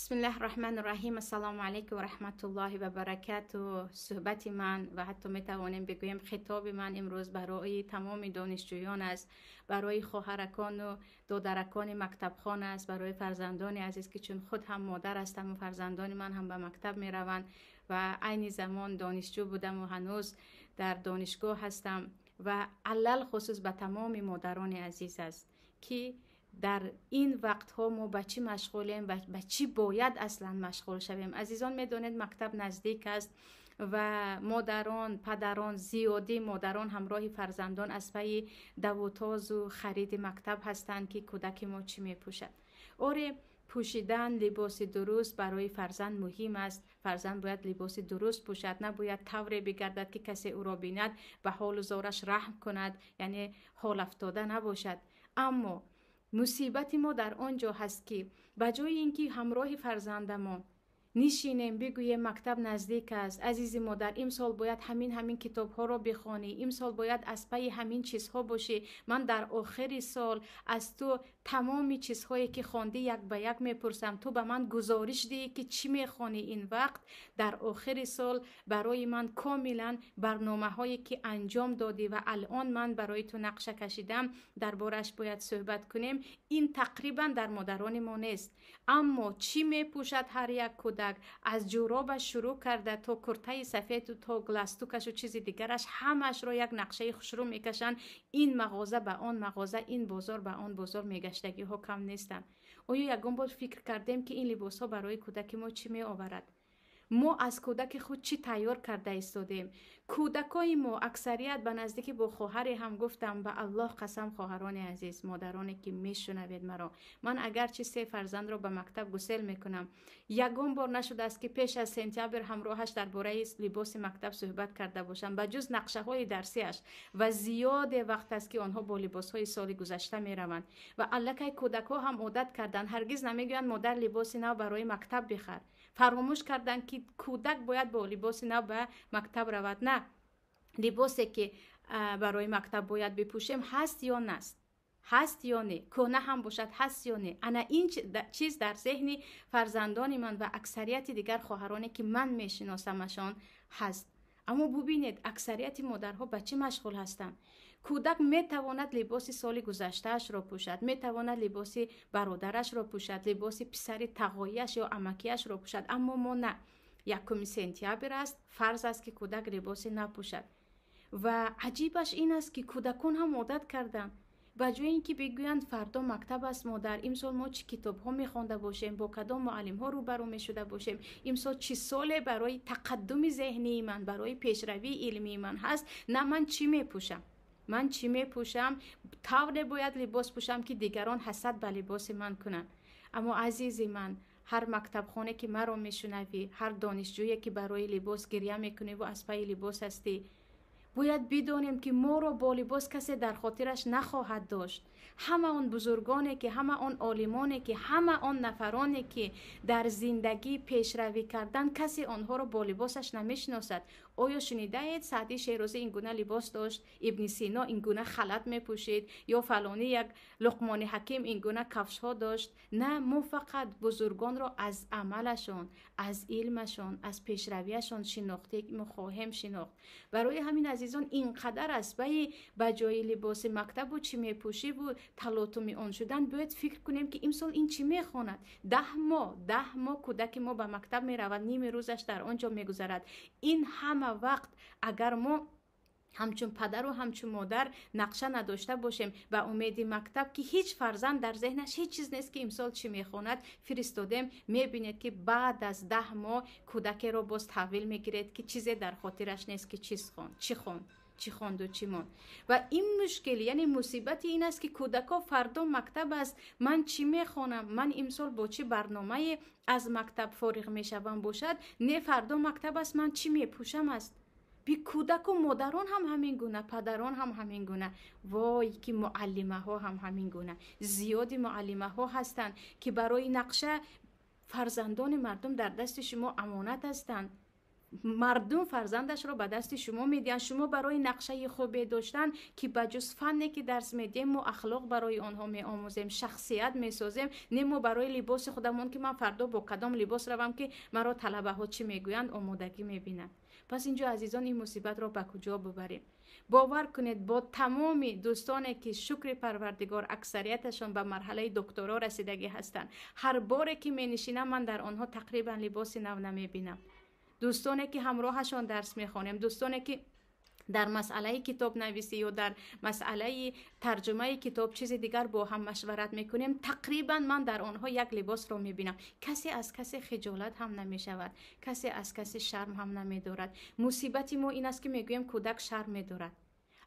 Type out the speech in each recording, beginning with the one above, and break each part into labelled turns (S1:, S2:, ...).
S1: بسم الله الرحمن الرحیم. السلام علیکم و رحمت الله و برکاته. صحبت من و حتی می توانیم بگوییم خطاب من امروز برای تمام دانشجویان است، برای خواهرکان و دادرکان مکتب خانه است، برای فرزندان عزیز که چون خود هم مادر هستم و فرزندان من هم به مکتب می روند و عین زمان دانشجو بودم و هنوز در دانشگاه هستم و علل خصوص به تمام مادران عزیز است که در این وقت ها ما به چی مشغولیم و به چی باید اصلا مشغول شویم. عزیزان میدونید مکتب نزدیک است و مادران، پدران، زیادی مادران همراه فرزندان از پی دواتاز و خرید مکتب هستند که کودک ما چی میپوشد. آره، پوشیدن لباس درست برای فرزند مهم است. فرزند باید لباس درست پوشد، نباید طوری بگردد که کسی او را بیند به حال و زارش رحم کند، یعنی حال افتاده نباشد. اما مصیبت ما در آنجا هست که بجای اینکه همراه فرزندمان نشینیم بگوییم مکتب نزدیک است، عزیز مادر امسال باید همین کتاب ها را بخوانی، امسال باید از پی همین چیزها باشی، من در آخر سال از تو تمامی چیزهایی که خواندی یک به یک میپرسم، تو به من گزارش دی که چی میخوانی این وقت. در آخر سال برای من کاملا برنامه هایی که انجام دادی و الان من برای تو نقشه کشیدم دربارش باید صحبت کنیم. این تقریبا در مادران ما نیست. اما چی میپوشد هر یک کودک، از جورابش شروع کرده تا کرته سفید و تا گلستوکش و چیز دیگرش، همش را یک نقشه خوشرو میکشن. این مغازه به آن مغازه، این بازار به آن بازار، میگشتگی ها کم نیستن. آیا یگان بار فکر کردیم که این لباس ها برای کودک ما چی می آورد؟ ما از کودک خود چی تیار کرده ایستادیم؟ کودکای ما اکثریت به نزدیکی با خواهری هم گفتم به الله قسم، خواهران عزیز، مادرانی که میشنوید مرا، من اگرچه 3 فرزند را به مکتب گسل میکنم، یگان بار نشده است که پیش از سپتامبر همراهش درباره لباس مکتب صحبت کرده باشم به جز نقشه های درسیش. و زیاد وقت است که آنها با لباس های سال گذشته میروند و الکی کودک ها هم عادت کردن، هرگز نمیگویند مادر لباس نو برای مکتب بخر. فراموش کردن که کودک باید با لباس نو به مکتب رود. نه، لباسی که برای مکتب باید بپوشیم هست یا نست، هست یا نه، کهنه هم باشد هست یا نه. انا این چیز در ذهن فرزندان من و اکثریت دیگر خواهرانی که من میشناسمشان هست. اما ببینید اکثریت مادرها به چه مشغول هستند؟ کودک میتواند لباس سال گذشتهش را پوشد، میتواند لباس برادرش را پوشد، لباس پسر تقایش یا عمکیش را پوشد، اما ما نه. 1 سپتامبر است، فرض است که کودک لباس نپوشد. و عجیبش این است که کودکان هم عادت کردن، بجای اینکه بگویند فردا مکتب است مادر، امسال ما چه کتاب ها میخوانده باشیم، با کدام معلم ها روبرو میشده باشیم، امسال چه سال برای تقدم ذهنی من، برای پیشروی علمی من هست، نه من چی میپوشم، من چی میپوشم، طور باید لباس پوشم که دیگران حسد به لباس من کنن. اما عزیزی من، هر مکتب خانه که مرا میشنوی، هر دانشجویی که برای لباس گریه میکنی و از پای لباس هستی، باید بدانیم که ما را با لباس کسی در خاطرش نخواهد داشت. همه آن بزرگانی که، همه آن عالمانی که، همه آن نفرانی که در زندگی پیشروی کردن، کسی آنها را با لباسش نمیشناسد. آیا شنیده اید سعدی شیرازی این گونه لباس داشت، ابن سینا این گونه خلط میپوشید، یا فلانی یک لقمان حکیم این گونه کفش ها داشت؟ نه، ما فقط بزرگان را از عملشان، از علمشان، از پیشرویشان شناخته خواهیم شناخت. برای همین عزیزان اینقدر است به جای لباس مکتب و چی میپوشی و تلاطم آن شدن، باید فکر کنیم که امسال این چی میخواند. 10 ماه کودک ما به مکتب میرود، نیم روزش در آنجا میگذرد. این همه وقت اگر ما همچون پدر و همچون مادر نقشه نداشته باشیم به امید مکتب که هیچ فرزند در ذهنش هیچ چیز نیست که امسال چی میخواند فرستادیم، میبینید که بعد از 10 ماه کودک را باز تحویل میگیرد که چیزی در خاطرش نیست که چی خواند و چی ماند. و این مشکل، یعنی مصیبت این است که کودکا فردا مکتب است، من چی میخوانم، من امسال با چه برنامه از مکتب فارغ میشوم باشد، نه فردا مکتب است من چی میپوشم است. بی کودک و مادران هم همین گونه، پدران هم همین گونه، وای که معلمه ها هم همین گونه. زیادی معلمه ها هستند که برای نقشه فرزندان مردم در دست شما امانت هستند. مردم فرزندش رو به دست شما میدن. شما برای نقشه خوبی داشتن که بجز فنی که درس میدیم و اخلاق برای آنها میآموزیم، شخصیت میسازیم، نمو برای لباس خودمون که من فردا با کدام لباس روم که مرا طلبه ها چی میگویند آمادگی میبینند. پس اینجا عزیزان این مصیبت رو به کجا ببریم؟ باور کنید با تمام دوستانی که شکر پروردگار اکثریتشون به مرحله دکترا رسیدگی هستند، هر باری که می نشینم من در آنها تقریبا لباس نو نمیبینم. دوستانی که همراهشان درس میخوانیم، دوستانی که در مسئله کتاب نویسی یا در مسئله ترجمه کتاب چیز دیگر با هم مشورت میکنیم، تقریبا من در آنها یک لباس رو میبینم. کسی از کسی خجالت هم نمیشود، کسی از کسی شرم هم نمیدارد. مصیبت ما این است که میگویم کودک شرم میدارد.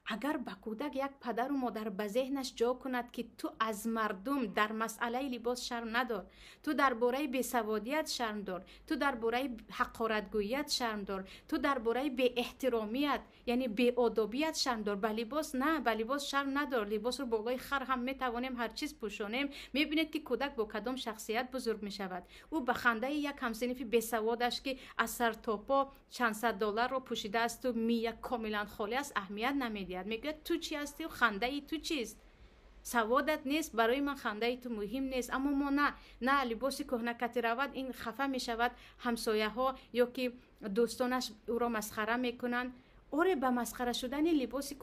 S1: اگر به کودک یک پدر و مادر به ذهنش جا کند که تو از مردم در مسئله لباس شرم ندار، تو درباره بیسوادیت شرم دار، تو درباره حقارتگوییت شرم دار، تو درباره بی احترامیت یعنی بی آدابیت شرم دار، به لباس نه، به لباس شرم ندار. لباس رو بالای خر هم میتوانیم هر چیز پوشانیم. میبینید که کودک با کدام شخصیت بزرگ میشود. او به خنده یک همسنف بیسوادش که از سر تا پا چند صد دلار رو پوشیده است و میگه کاملا خالی است اهمیت نمیده. میگه تو چی هستی و خنده ای تو چیست؟ سوادت نیست، برای من خنده ای تو مهم نیست. اما ما نه لباس کهنه کتی رود این خفه می شود، همسایه ها یا که دوستانش او را مسخره میکنن. آره به مسخره شدن لباس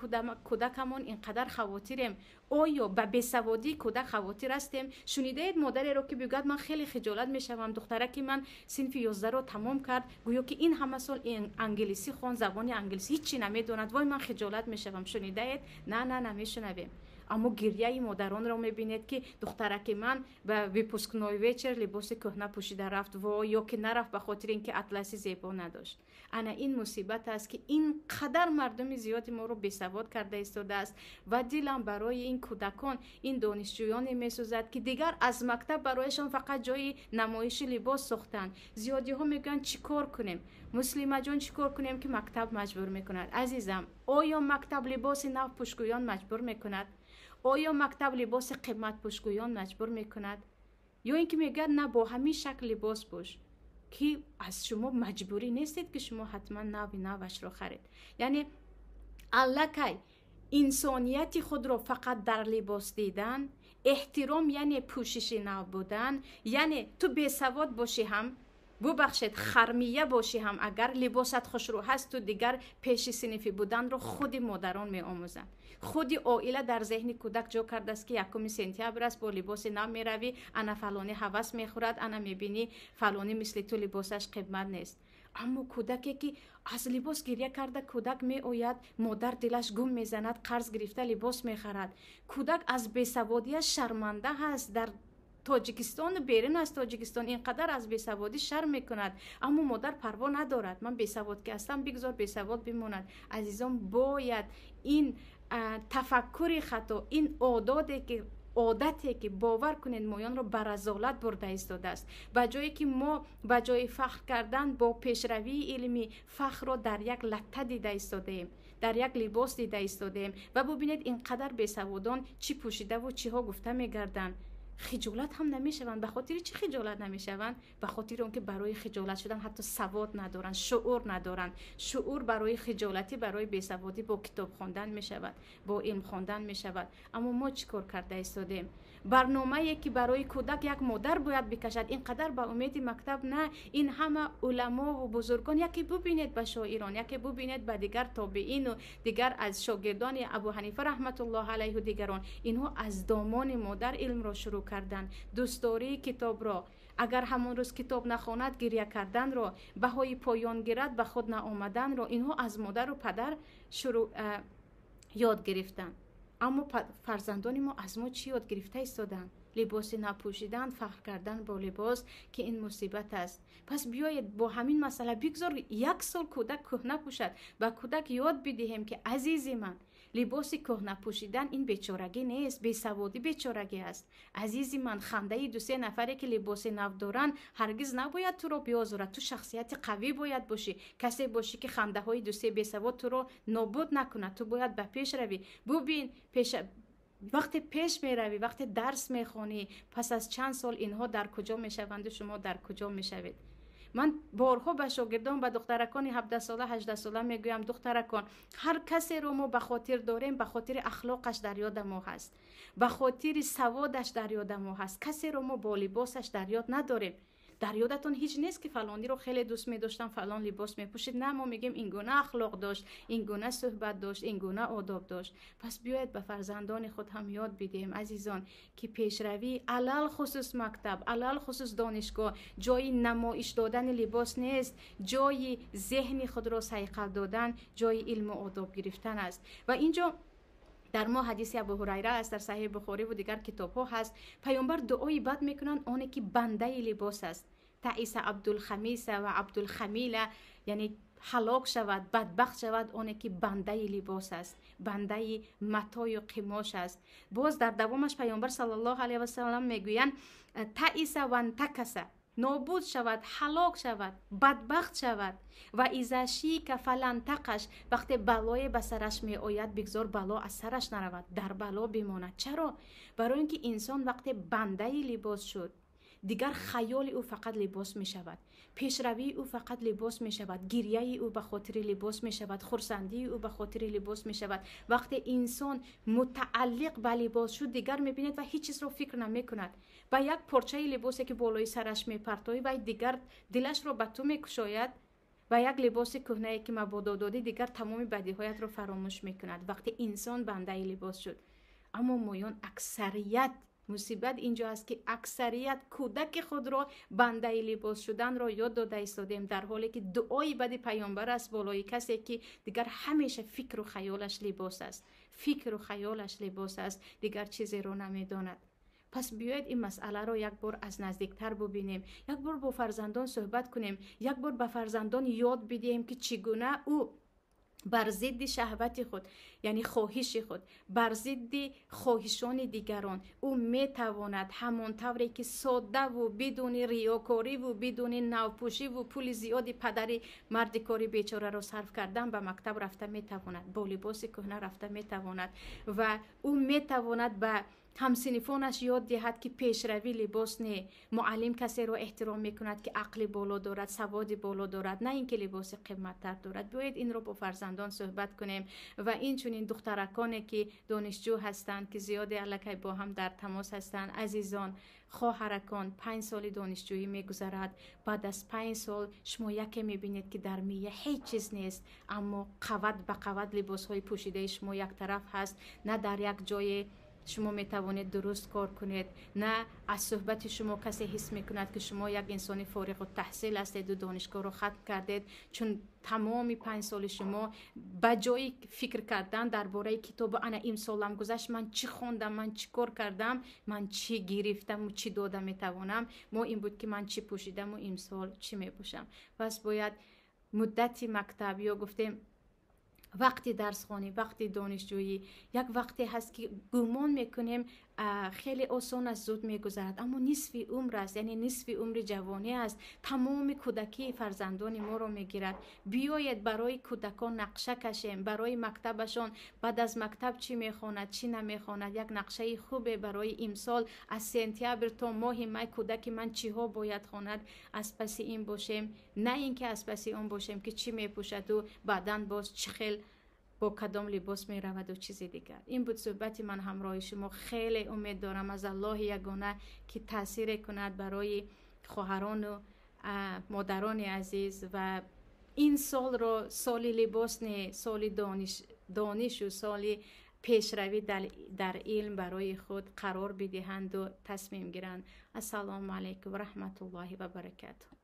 S1: کودکمون اینقدر خواطریم. آیا به بیسوادی کودک خواطر هستیم؟ شنیده اید مادری رو که بگوید من خیلی خجالت میشم دخترکی من صنف 11 رو تمام کرد، گویا که این همه سال انگلیسی خوان، زبان انگلیسی هیچی نمیدوند، وای من خجالت میشم. شنیده اید؟ نه نمیشنویم. اما گریه مادران رو میبینید که دخترک من به ویپوسکنوی ویچر لباس کهنه پوشیده رفت و یا که نرفت به خاطر اینکه اطلسی زیبا نداشت. انا این مصیبت است که این قدر مردم زیادی ما رو بیسواد کرده ایستاده است و دلم برای این کودکان، این دانشجویان میسوزد که دیگر از مکتب برایشان فقط جای نمایش لباس ساختن. زیادی ها میگن چیکار کنیم؟ مسلمه جان چیکار کنیم که مکتب مجبور میکند؟ عزیزم آیا مکتب لباس نو پوشگویان مجبور میکند؟ آیا مکتب لباس قیمت پوشگویان مجبور میکند؟ یا اینکه میگه نه با همین شکل لباس پوش، که از شما مجبوری نیستید که شما حتما نوش رو خرید. یعنی الکی انسانیت خود رو فقط در لباس دیدن، احترام یعنی پوشش نو بودن، یعنی تو بیسواد باشی هم ببخشید خرمیه باشی هم اگر لباست خوشرو هست تو دیگر پیش صنفی بودن رو خود مادران می آموزن. خودی عائله در ذهن کودک جا کرده است که یکم سپتامبر است با لباس نو می روی، انا فلانی هوس می خورد، انا می بینی فلانی مثل تو لباسش قیمت نیست. اما کودکی که از لباس گریه کرده کودک می آید، مادر دلش گم می زند، قرض گرفته لباس می خرد. کودک از بیسوادی شرمنده هست. در تاجیکستان بیرون از تاجیکستان اینقدر از بیسوادی شرم میکند، اما مادر پروا ندارد. من بیسواد که هستم بگذار بیسواد بماند. عزیزان باید این تفکر خطا، این عادتی که باور کنید مایان رو بر رذالت برده ایستاده است. به جایی که ما به جای فخر کردن با پیشروی علمی فخر رو در یک لته دیده ایستاده ایم، در یک لباس دیده ایستاده ایم. و ببینید اینقدر بیسوادان چی پوشیده و چی ها گفته میگردن. خجالت هم نمیشوند. به خاطر چی خجالت نمیشوند؟ به خاطر اون که برای خجالت شدن حتی سواد ندارن، شعور ندارن. شعور برای خجالتی، برای بیسوادی با کتاب خواندن میشود، با علم خواندن میشود. اما ما چیکار کرده ایستادیم؟ برنامه‌ای که برای کودک یک مادر باید بکشد اینقدر به امید مکتب نه. این همه علما و بزرگان، یکی ببینید به شاعران، یکی ببینید به دیگر تابعین و دیگر از شاگردان ابو حنیفه رحمت الله علیه و دیگران، اینها از دامان مادر علم را شروع کردن. دوستداری کتاب را، اگر همون روز کتاب نخواند گریه کردن را، بهای پایان گیرد به خود نآمدن را، اینها از مادر و پدر یاد گرفتن. اما فرزندان ما از ما چی یاد گرفته ایستادن؟ لباس نپوشیدن، فخر کردن با لباس، که این مصیبت است. پس بیایید با همین مسئله بگذار یک سال کودک کهنه پوشد، با کودک یاد بدهیم که عزیزی من لباس کهنه پوشیدن این بیچارگی نیست، بیسوادی بیچارگی است. عزیزی من خنده دو سه نفری که لباس نو دارن هرگز نباید تو رو بیازارد. تو شخصیت قوی باید باشی، کسی باشی که خنده های دو سه بیسواد تو رو نابود نکنه. تو باید به پیش روی. ببین وقتی پیش می روی، وقتی درس می خوانی، پس از چند سال اینها در کجا می شوند و شما در کجا می شوید؟ من بارها به شاگردان، به دخترکان 17 ساله 18 ساله میگویم دخترکان، هر کسی رو ما به خاطر داریم، به خاطر اخلاقش در یاد ما هست، به خاطر سوادش در یاد ما هست. کسی رو ما با لباسش در یاد نداریم. در یادتون هیچ نیست که فلانی رو خیلی دوست می داشتم، فلان لباس می پوشید. نه، ما میگیم این گونه اخلاق داشت، این گونه صحبت داشت، این گونه آداب داشت. پس بیاید به فرزندان خود هم یاد بدیم عزیزان که پیشروی علل خصوص مکتب، علل خصوص دانشگاه جای نمایش دادن لباس نیست، جای ذهن خود را صیقل دادن، جای علم و آداب گرفتن است. و اینجا در ما حدیث ابو هریره است، در صحیح بخاری و دیگر کتاب ها هست. پیامبر دعای بد میکنن آنی که بنده لباس است. تعیس عبدالخمیس و عبدالخمیل، یعنی هلاک شود، بدبخت شود آنی که بنده لباس است، بنده متاع و قماش است. باز در دوامش پیامبر صلی الله علیه و سلم میگویند تعیس و انتکس، نابود شود، هلاک شود، بدبخت شود. و اذا شیک فلنتقش، وقتی بلای به سرش می آید بگذار بلا از سرش نرود، در بلا بماند. چرا؟ برای اینکه انسان وقتی بنده لباس شد دیگر خیال او فقط لباس می شود، پیشروی او فقط لباس می شود، گریه او به خاطر لباس می شود، خرسندی او به خاطر لباس می شود. وقتی انسان متعلق به لباس شد دیگر می بیند و هیچ چیز رو فکر نمی کند. با یک پارچه لباسی که بالای سرش می پرتایی و دیگر دلش رو به تو می کشاید، و یک لباس کهنه که مبادا دادی دیگر تمام بدیهایت رو فراموش می کند. وقتی انسان بنده لباس شد. اما مایان اکثریت، مصیبت اینجا است که اکثریت کودک خود را بنده لباس شدن را یاد داده ایستادیم، در حالی که دعای بد پیامبر است بالای کسی که دیگر همیشه فکر و خیالش لباس است، فکر و خیالش لباس است، دیگر چیزی رو نمیداند. پس بیاید این مسئله رو یک بار از نزدیکتر ببینیم، یک بار با فرزندان صحبت کنیم، یک بار به فرزندان یاد بدهیم که چگونه او بر ضد شهوت خود، یعنی خواهش خود، بر ضد خواهشان دیگران او میتواند همان طوری که ساده و بدون ریاکاری و بدون نوپوشی و پول زیادی پدری مرد کاری بیچاره را صرف کردن به مکتب رفته میتواند، با لباس کهنه رفته میتواند و او میتواند به همسنفانش یاد دهد که پیشروی لباس نه. معلم کسی رو احترام میکند که عقل بالا دارد، سواد بالا دارد، نه اینکه لباس قیمت‌تر دارد. بیاید این رو با فرزندان صحبت کنیم. و این چنین دخترکانی که دانشجو هستند که زیاد الکی با هم در تماس هستند، عزیزان خواهرکان، 5 سال دانشجویی میگذرد، بعد از 5 سال شما یکی میبینید که در میه هیچ چیز نیست، اما قوت به قوت لباس های پوشیده شما یک طرف هست، نه در یک جای شما می توانید درست کار کنید، نه از صحبت شما کسی حس می کند که شما یک انسان فارغ التحصیل هستید و دانشگاه رو ختم کردید، چون تمام 5 سال شما به جای فکر کردن درباره کتاب انا امسالم گذشت، من چی خوندم، من چی کار کردم، من چی گرفتم و چی دادم می توانم، ما این بود که من چی پوشیدم و امسال چی می پوشم. پس باید مدتی مکتب یا گفتیم وقتی درس خوانی، وقتی دانشجویی، یک وقتی هست که گمان میکنیم خیلی آسان از زود میگذرد، اما نصف عمر است، یعنی نصف عمر جوانی است، تمام کودکی فرزندان ما رو میگیرد. بیاید برای کودکان نقشه کشیم، برای مکتبشان بعد از مکتب چی میخواند چی نمیخواند، یک نقشه خوبه برای امسال از سپتامبر تا ماه می کودک من چی ها باید خواند، از پس این باشیم، نه اینکه از پس اون باشیم که چی میپوشد و بعداً باز چه خیل با کدام لباس می رود و چیزی دیگر. این بود صحبت من همراه شما. خیلی امید دارم از الله یگانه که تاثیر کند برای خواهران و مادران عزیز و این سال رو سال لباس نه، سال دانش و سال پیشروی در علم برای خود قرار بدهند و تصمیم گیرند. السلام علیکم و رحمت الله و برکاته.